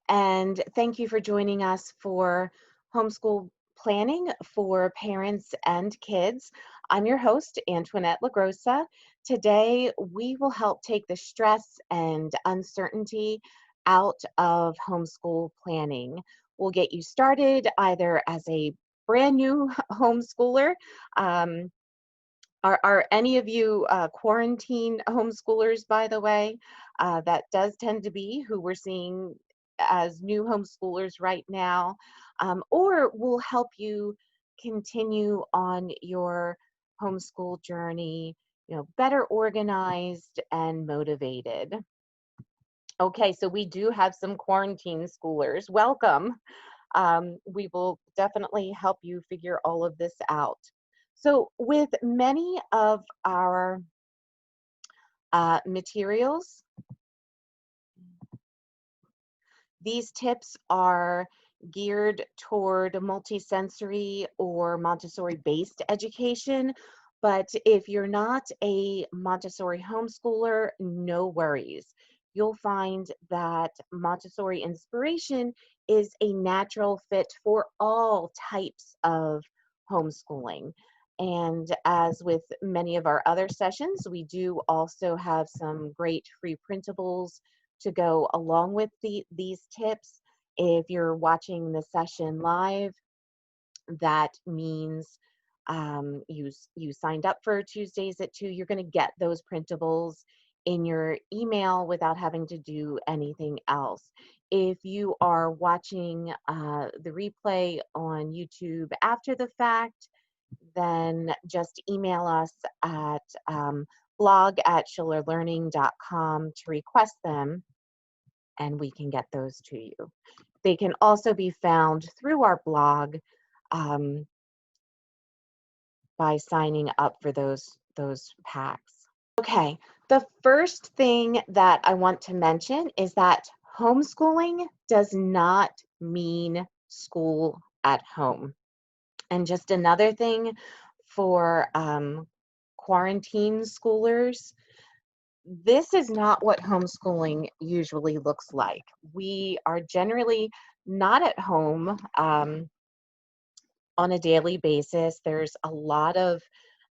and thank you for joining us for homeschool planning for parents and kids. I'm your host, Antoinette LaGrossa. Today, we will help take the stress and uncertainty out of homeschool planning. We'll get you started either as a brand new homeschooler. Um, are any of you quarantine homeschoolers, by the way? That does tend to be who we're seeing as new homeschoolers right now, or will help you continue on your homeschool journey, better organized and motivated. Okay, so we do have some quarantine schoolers. Welcome. We will definitely help you figure all of this out. So with many of our materials, these tips are geared toward multisensory or Montessori-based education. But if you're not a Montessori homeschooler, no worries. You'll find that Montessori inspiration is a natural fit for all types of homeschooling. And as with many of our other sessions, we do also have some great free printables to go along with these tips. If you're watching the session live, that means you signed up for Tuesdays at 2. You're going to get those printables in your email without having to do anything else. If you are watching the replay on YouTube after the fact, then just email us at blog@schillerlearning.com to request them, and we can get those to you. They can also be found through our blog um, by signing up for those packs. Okay, the first thing that I want to mention is that homeschooling does not mean school at home. And just another thing for quarantine schoolers, this is not what homeschooling usually looks like. We are generally not at home on a daily basis. There's a lot of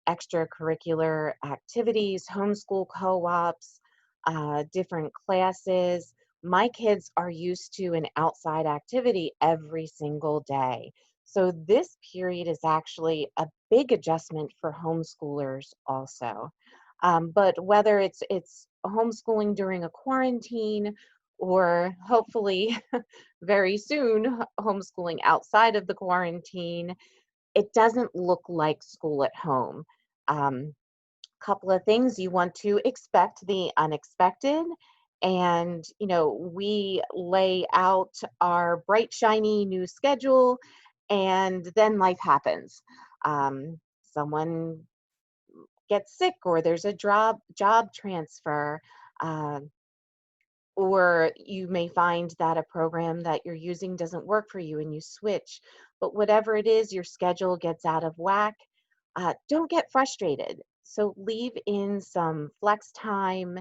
extracurricular activities, homeschool co-ops, different classes. My kids are used to an outside activity every single day. So this period is actually a big adjustment for homeschoolers also. But whether it's homeschooling during a quarantine or hopefully very soon homeschooling outside of the quarantine, it doesn't look like school at home. Couple of things: you want to expect the unexpected, and we lay out our bright shiny new schedule, and then life happens. Someone gets sick, or there's a job transfer, uh, or you may find that a program that you're using doesn't work for you and you switch. But whatever it is, your schedule gets out of whack. Don't get frustrated. So leave in some flex time,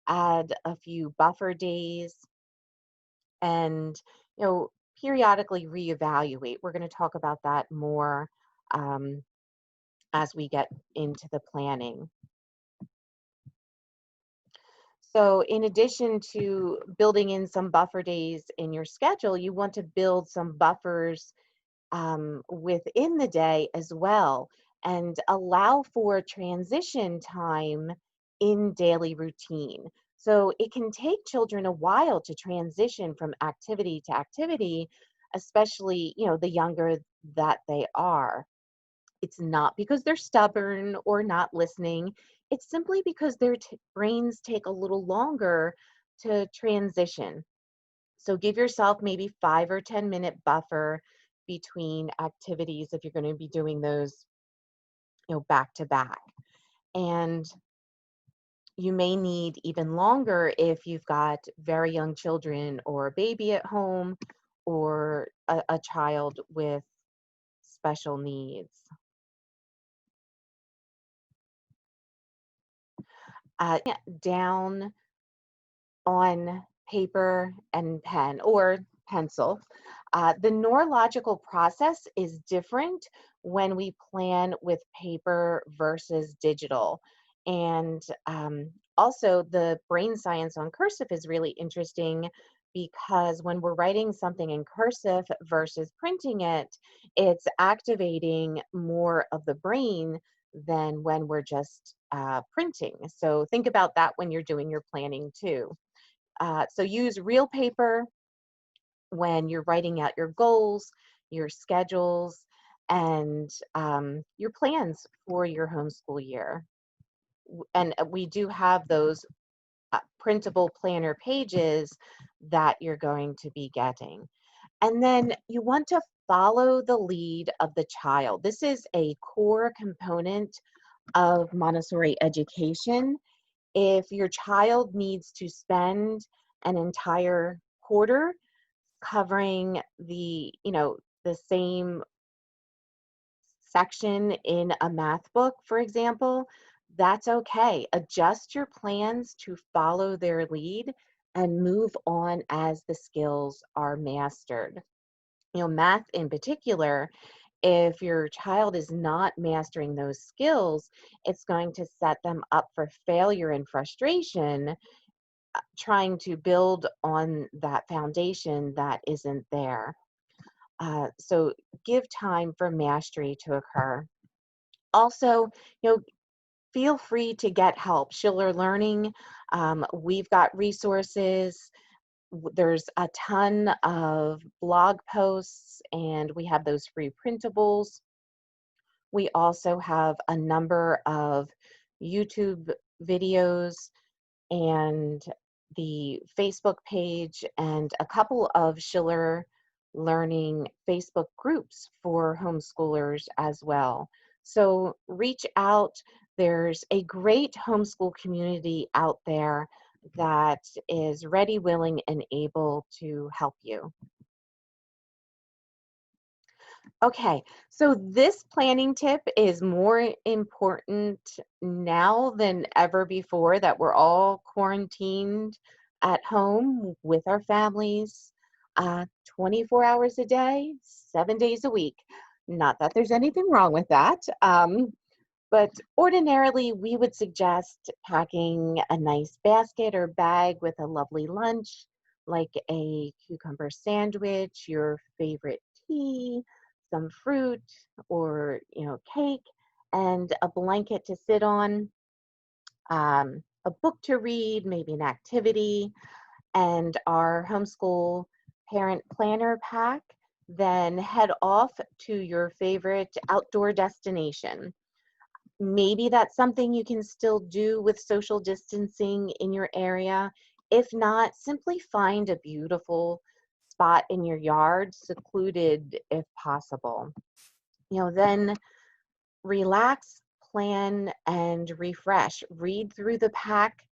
add a few buffer days, and periodically reevaluate. We're going to talk about that more um, as we get into the planning. So in addition to building in some buffer days in your schedule, you want to build some buffers within the day as well, and allow for transition time in daily routine. So it can take children a while to transition from activity to activity, especially, the younger that they are. It's not because they're stubborn or not listening. It's simply because their brains take a little longer to transition. So give yourself maybe 5 or 10 minute buffer between activities if you're going to be doing those, back to back. And you may need even longer if you've got very young children or a baby at home, or a child with special needs. Down on paper and pen, or pencil. The neurological process is different when we plan with paper versus digital. And also, the brain science on cursive is really interesting because when we're writing something in cursive versus printing it, it's activating more of the brain than when we're just printing. So think about that when you're doing your planning too. So use real paper when you're writing out your goals, your schedules, and your plans for your homeschool year. And we do have those printable planner pages that you're going to be getting. And then you want to follow the lead of the child. This is a core component of Montessori education. If your child needs to spend an entire quarter covering the same section in a math book, for example, that's okay. Adjust your plans to follow their lead and move on as the skills are mastered. Math in particular, if your child is not mastering those skills, it's going to set them up for failure and frustration trying to build on that foundation that isn't there. So give time for mastery to occur. Also, you know, feel free to get help. Schiller Learning, we've got resources. There's a ton of blog posts, and we have those free printables. We also have a number of YouTube videos and the Facebook page and a couple of Schiller Learning Facebook groups for homeschoolers as well. So reach out. There's a great homeschool community out there that is ready, willing, and able to help you. Okay, so this planning tip is more important now than ever before that we're all quarantined at home with our families, 24 hours a day, 7 days a week. Not that there's anything wrong with that, but ordinarily we would suggest packing a nice basket or bag with a lovely lunch, like a cucumber sandwich, your favorite tea, some fruit or cake, and a blanket to sit on, a book to read, maybe an activity, and our homeschool parent planner pack. Then head off to your favorite outdoor destination. Maybe that's something you can still do with social distancing in your area. If not, simply find a beautiful spot in your yard, secluded if possible. Then relax, plan, and refresh. Read through the pack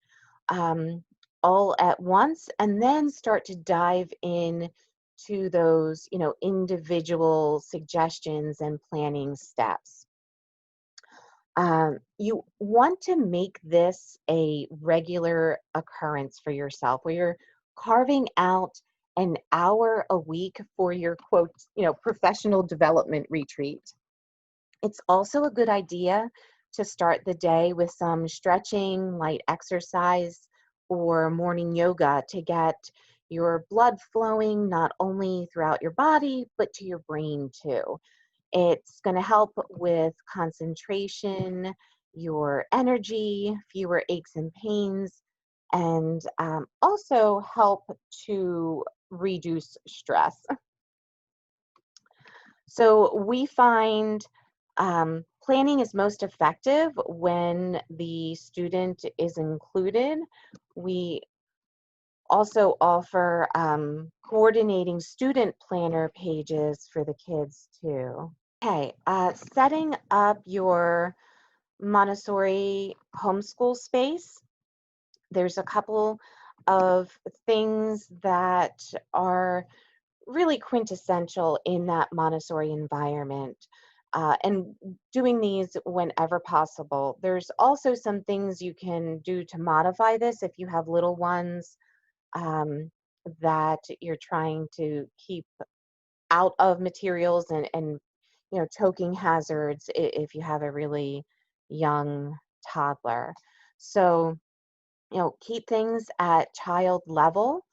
all at once, and then start to dive in to those, individual suggestions and planning steps. You want to make this a regular occurrence for yourself where you're carving out an hour a week for your quote, professional development retreat. It's also a good idea to start the day with some stretching, light exercise, or morning yoga to get your blood flowing not only throughout your body, but to your brain too. It's going to help with concentration, your energy, fewer aches and pains, and also help to reduce stress. So we find planning is most effective when the student is included. We also offer coordinating student planner pages for the kids too. Okay, setting up your Montessori homeschool space. There's a couple of things that are really quintessential in that Montessori environment, and doing these whenever possible. There's also some things you can do to modify this if you have little ones. Um, that you're trying to keep out of materials and choking hazards if you have a really young toddler. So, keep things at child level,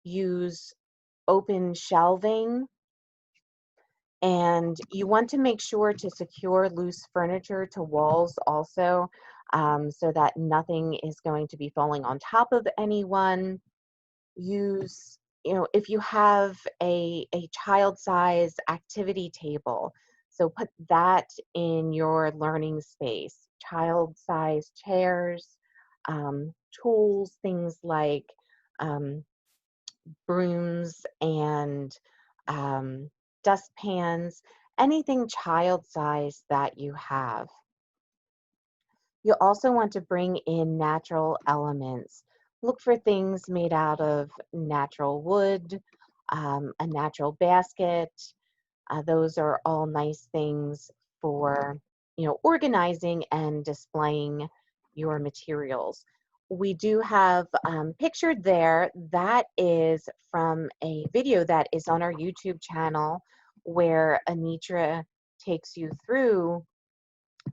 use open shelving, and you want to make sure to secure loose furniture to walls also, so that nothing is going to be falling on top of anyone. Use, if you have a child size activity table, so put that in your learning space. Child size chairs, tools, things like um, brooms and um, dustpans, anything child size that you have. You also want to bring in natural elements. Look for things made out of natural wood, a natural basket. Those are all nice things for, organizing and displaying your materials. We do have pictured there, that is from a video that is on our YouTube channel where Anitra takes you through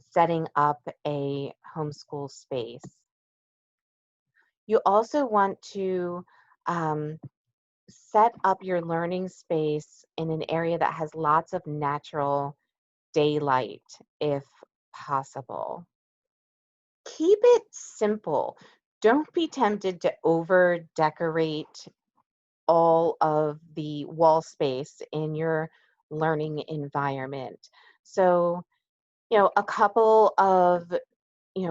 setting up a homeschool space. You also want to um, set up your learning space in an area that has lots of natural daylight if possible. Keep it simple. Don't be tempted to over decorate all of the wall space in your learning environment. So, a couple of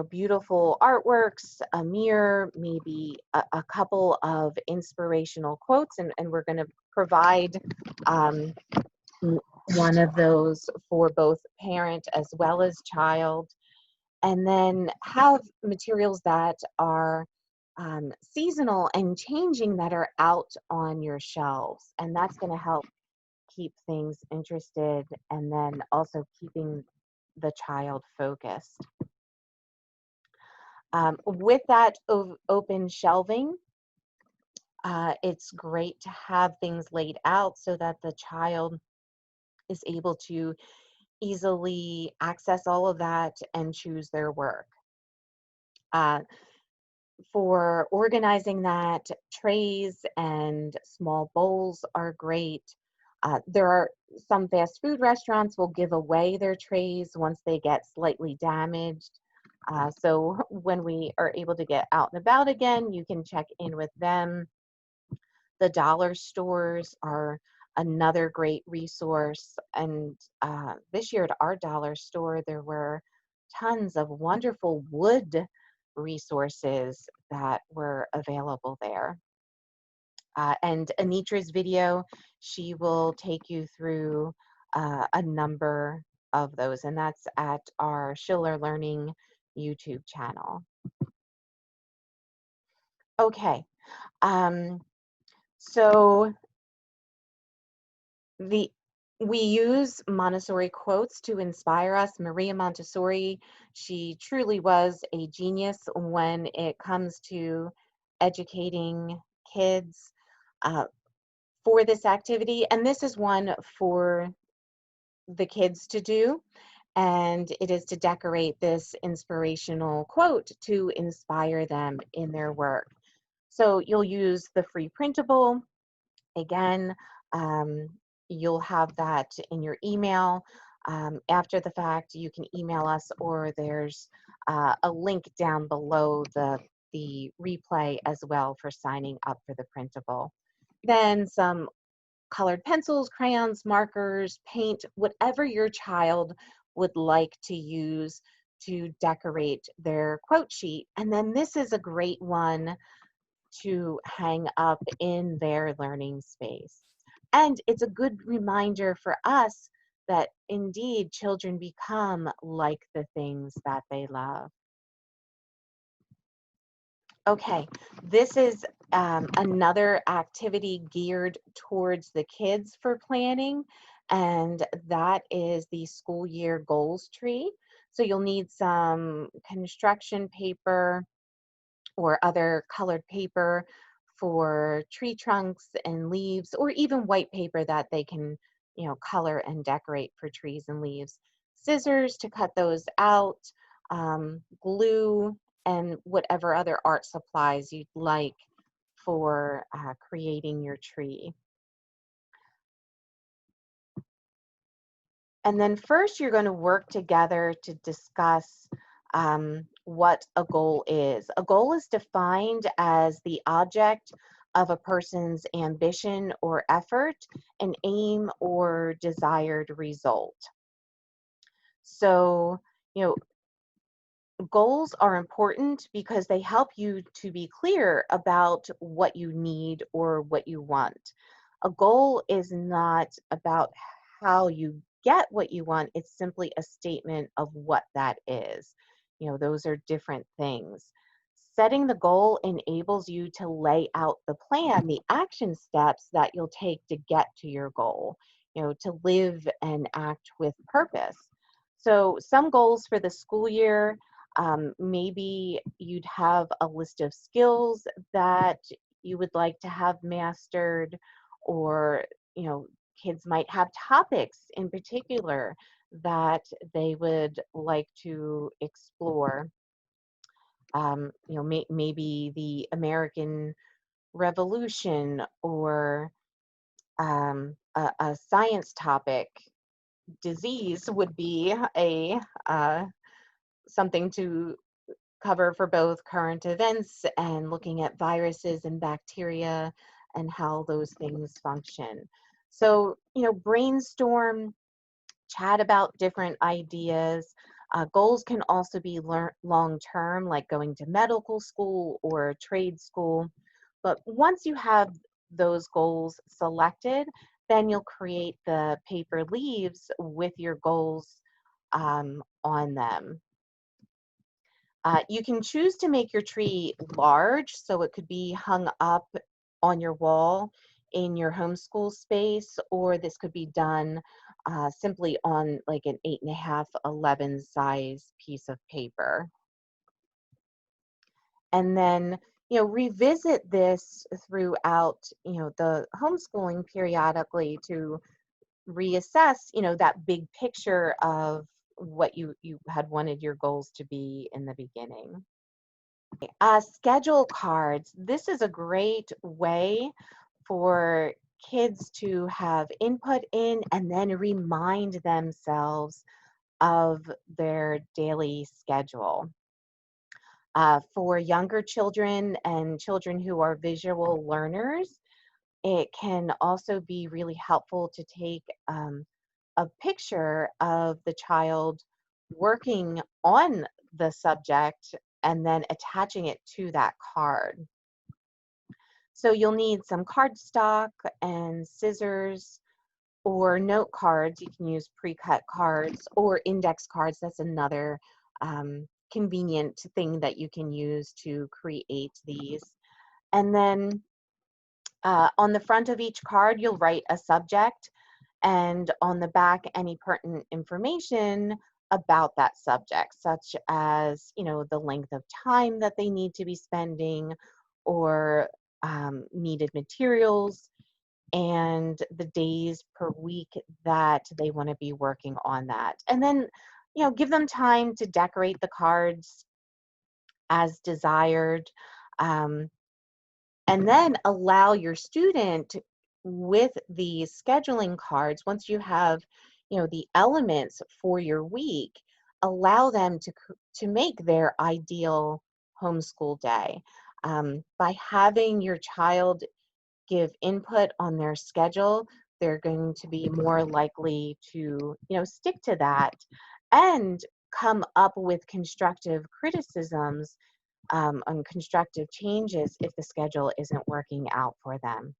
beautiful artworks, a mirror, maybe a couple of inspirational quotes, and we're going to provide um, one of those for both parent as well as child. And then have materials that are seasonal and changing that are out on your shelves. And that's going to help keep things interested and then also keeping the child focused. With that open shelving, it's great to have things laid out so that the child is able to easily access all of that and choose their work. Uh, for organizing that, trays and small bowls are great. There are some fast food restaurants will give away their trays once they get slightly damaged. So when we are able to get out and about again, you can check in with them. The dollar stores are another great resource. And this year at our dollar store, there were tons of wonderful wood resources that were available there. And Anitra's video, she will take you through a number of those, and that's at our Schiller Learning YouTube channel. Okay, so the we use Montessori quotes to inspire us. Maria Montessori, she truly was a genius when it comes to educating kids for this activity. And this is one for the kids to do. And it is to decorate this inspirational quote to inspire them in their work. So you'll use the free printable. Again, um, you'll have that in your email. After the fact, you can email us, or there's a link down below the replay as well for signing up for the printable. Then some colored pencils, crayons, markers, paint, whatever your child would like to use to decorate their quote sheet. And then this is a great one to hang up in their learning space. And it's a good reminder for us that indeed children become like the things that they love. Okay, this is another activity geared towards the kids for planning, and that is the school year goals tree. So you'll need some construction paper or other colored paper for tree trunks and leaves, or even white paper that they can, color and decorate for trees and leaves. Scissors to cut those out, glue, and whatever other art supplies you'd like for creating your tree. And then first you're going to work together to discuss what a goal is. A goal is defined as the object of a person's ambition or effort, an aim or desired result. So, you know, goals are important because they help you to be clear about what you need or what you want. A goal is not about how you get what you want, it's simply a statement of what that is. Those are different things. Setting the goal enables you to lay out the plan, the action steps that you'll take to get to your goal, to live and act with purpose. So, some goals for the school year, maybe you'd have a list of skills that you would like to have mastered, or, kids might have topics in particular that they would like to explore. Maybe the American Revolution, or a science topic. Disease would be a something to cover for both current events and looking at viruses and bacteria and how those things function. So, brainstorm, chat about different ideas. Goals can also be long term, like going to medical school or trade school. But once you have those goals selected, then you'll create the paper leaves with your goals on them. You can choose to make your tree large, so it could be hung up on your wall in your homeschool space, or this could be done simply on like an 8.5, 11 size piece of paper. And then, revisit this throughout, the homeschooling periodically to reassess, that big picture of what you had wanted your goals to be in the beginning. Schedule cards. This is a great way for kids to have input in and then remind themselves of their daily schedule. For younger children and children who are visual learners, it can also be really helpful to take a picture of the child working on the subject and then attaching it to that card. So you'll need some cardstock and scissors, or note cards. You can use pre-cut cards or index cards. That's another convenient thing that you can use to create these. And then on the front of each card, you'll write a subject, and on the back, any pertinent information about that subject, such as, the length of time that they need to be spending, or needed materials, and the days per week that they want to be working on that. And then, give them time to decorate the cards as desired. Um, and then allow your student, with the scheduling cards, once you have, the elements for your week, allow them to make their ideal homeschool day. By having your child give input on their schedule, they're going to be more likely to, stick to that and come up with constructive criticisms on constructive changes if the schedule isn't working out for them.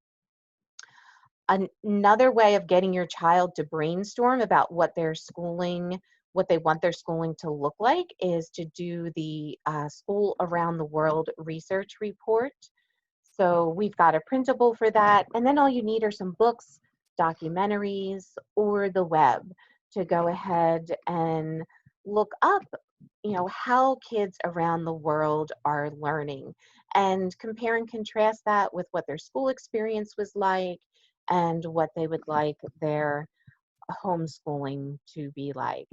Another way of getting your child to brainstorm about what they want their schooling to look like, is to do the School Around the World research report. So we've got a printable for that, and then all you need are some books, documentaries, or the web to go ahead and look up how kids around the world are learning, and compare and contrast that with what their school experience was like and what they would like their homeschooling to be like.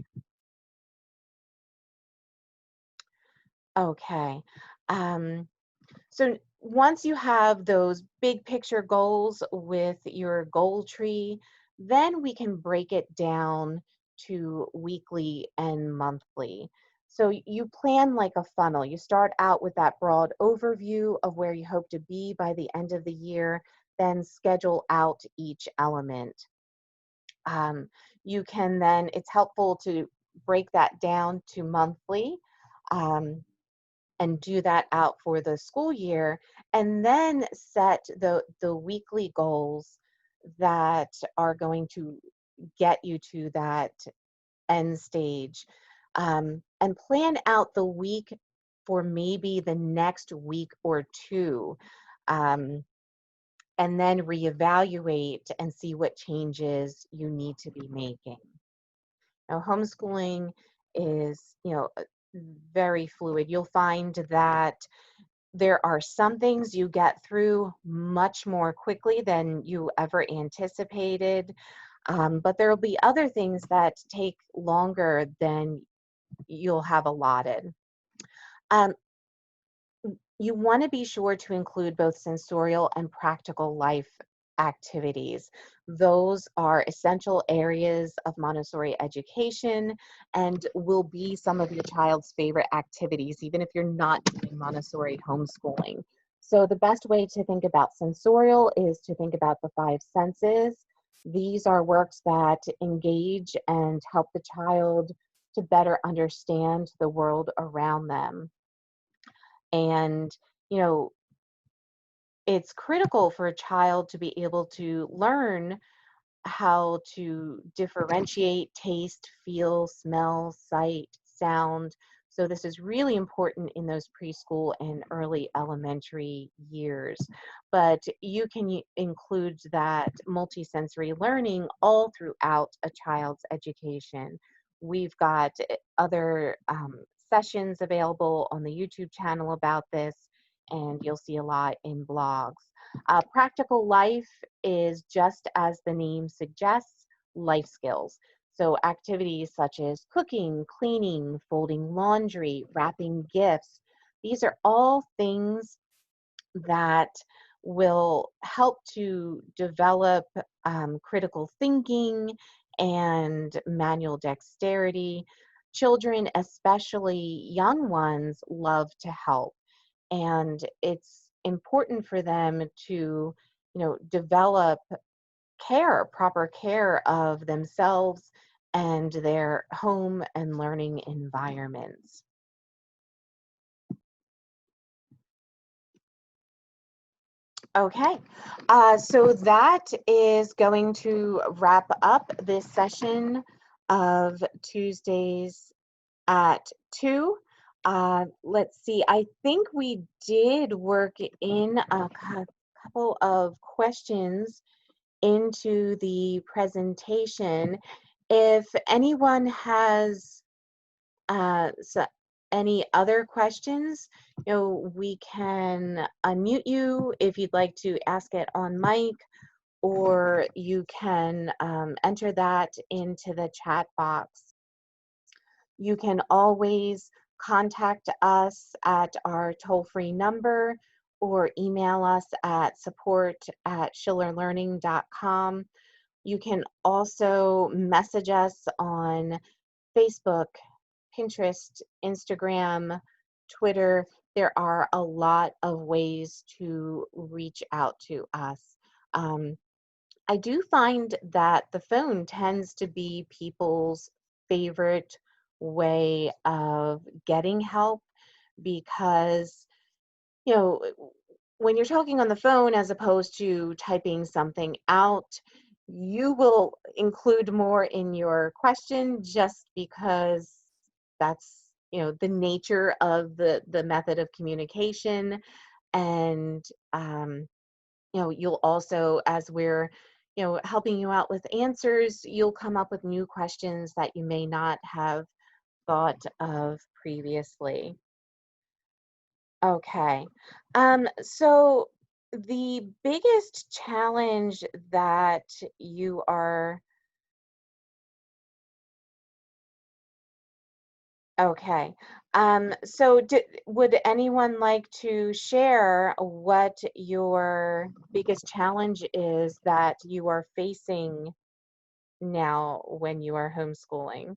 Okay. Um, So once you have those big picture goals with your goal tree, then we can break it down to weekly and monthly. So you plan like a funnel. You start out with that broad overview of where you hope to be by the end of the year, then schedule out each element. Um, you can then, it's helpful to break that down to monthly. Um, and do that out for the school year, and then set the weekly goals that are going to get you to that end stage, and plan out the week for maybe the next week or two, um, and then reevaluate and see what changes you need to be making. Now, homeschooling is, very fluid. You'll find that there are some things you get through much more quickly than you ever anticipated, but there will be other things that take longer than you'll have allotted. Um, you want to be sure to include both sensorial and practical life activities. Those are essential areas of Montessori education and will be some of your child's favorite activities, even if you're not doing Montessori homeschooling. So the best way to think about sensorial is to think about the five senses. These are works that engage and help the child to better understand the world around them. And, you know, it's critical for a child to be able to learn how to differentiate taste, feel, smell, sight, sound. So this is really important in those preschool and early elementary years. But you can include that multisensory learning all throughout a child's education. We've got other sessions available on the YouTube channel about this, and you'll see a lot in blogs. Practical life is just as the name suggests, life skills. So activities such as cooking, cleaning, folding laundry, wrapping gifts, these are all things that will help to develop critical thinking and manual dexterity. Children, especially young ones, love to help, and it's important for them to develop proper care of themselves and their home and learning environments. Okay, so that is going to wrap up this session of Tuesdays at 2. Let's see, I think we did work in a couple of questions into the presentation. If anyone has any other questions, we can unmute you if you'd like to ask it on mic, or you can enter that into the chat box. You can always contact us at our toll-free number or email us at support@schillerlearning.com. You can also message us on Facebook, Pinterest, Instagram, Twitter. There are a lot of ways to reach out to us. I do find that the phone tends to be people's favorite way of getting help because, you know, when you're talking on the phone as opposed to typing something out, you will include more in your question just because that's, the nature of the method of communication. And you'll also, as we're helping you out with answers, you'll come up with new questions that you may not have thought of previously. Okay. So the biggest challenge that you are okay. Would anyone like to share what your biggest challenge is that you are facing now when you are homeschooling?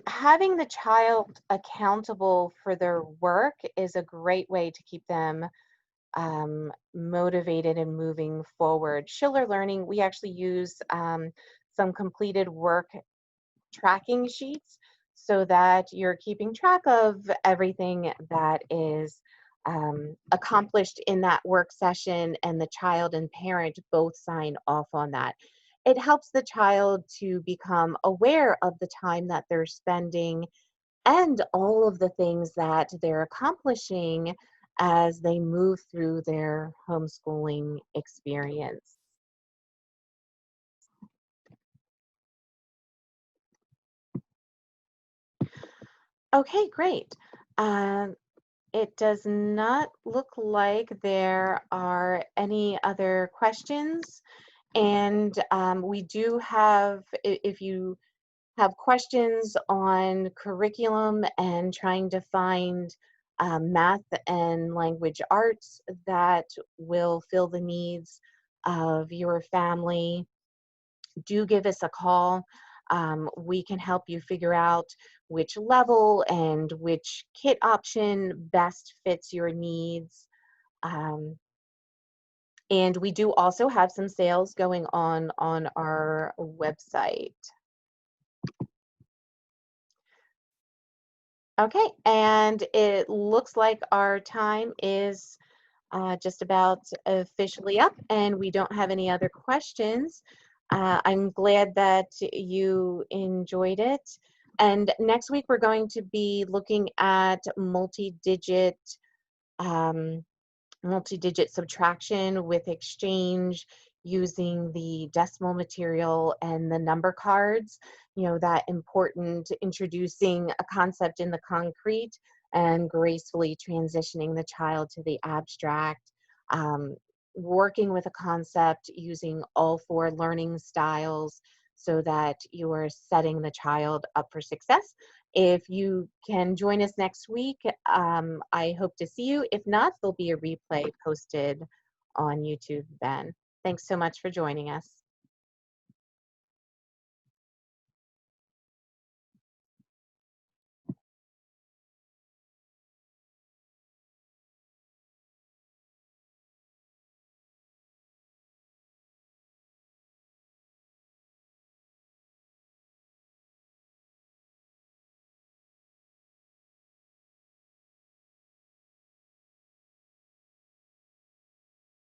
Having the child accountable for their work is a great way to keep them motivated and moving forward. Schiller Learning, we actually use some completed work tracking sheets so that you're keeping track of everything that is accomplished in that work session, and the child and parent both sign off on that. It helps the child to become aware of the time that they're spending and all of the things that they're accomplishing as they move through their homeschooling experience. Okay, great. Um, it does not look like there are any other questions. And we do have, if you have questions on curriculum and trying to find math and language arts that will fill the needs of your family, do give us a call. We can help you figure out which level and which kit option best fits your needs. Um, and we do also have some sales going on our website. Okay, and it looks like our time is just about officially up, and we don't have any other questions. I'm glad that you enjoyed it. And next week, we're going to be looking at um, multi-digit subtraction with exchange using the decimal material and the number cards, that important introducing a concept in the concrete and gracefully transitioning the child to the abstract, um, working with a concept using all four learning styles so that you are setting the child up for success. If you can join us next week, I hope to see you. If not, there'll be a replay posted on YouTube then. Thanks so much for joining us.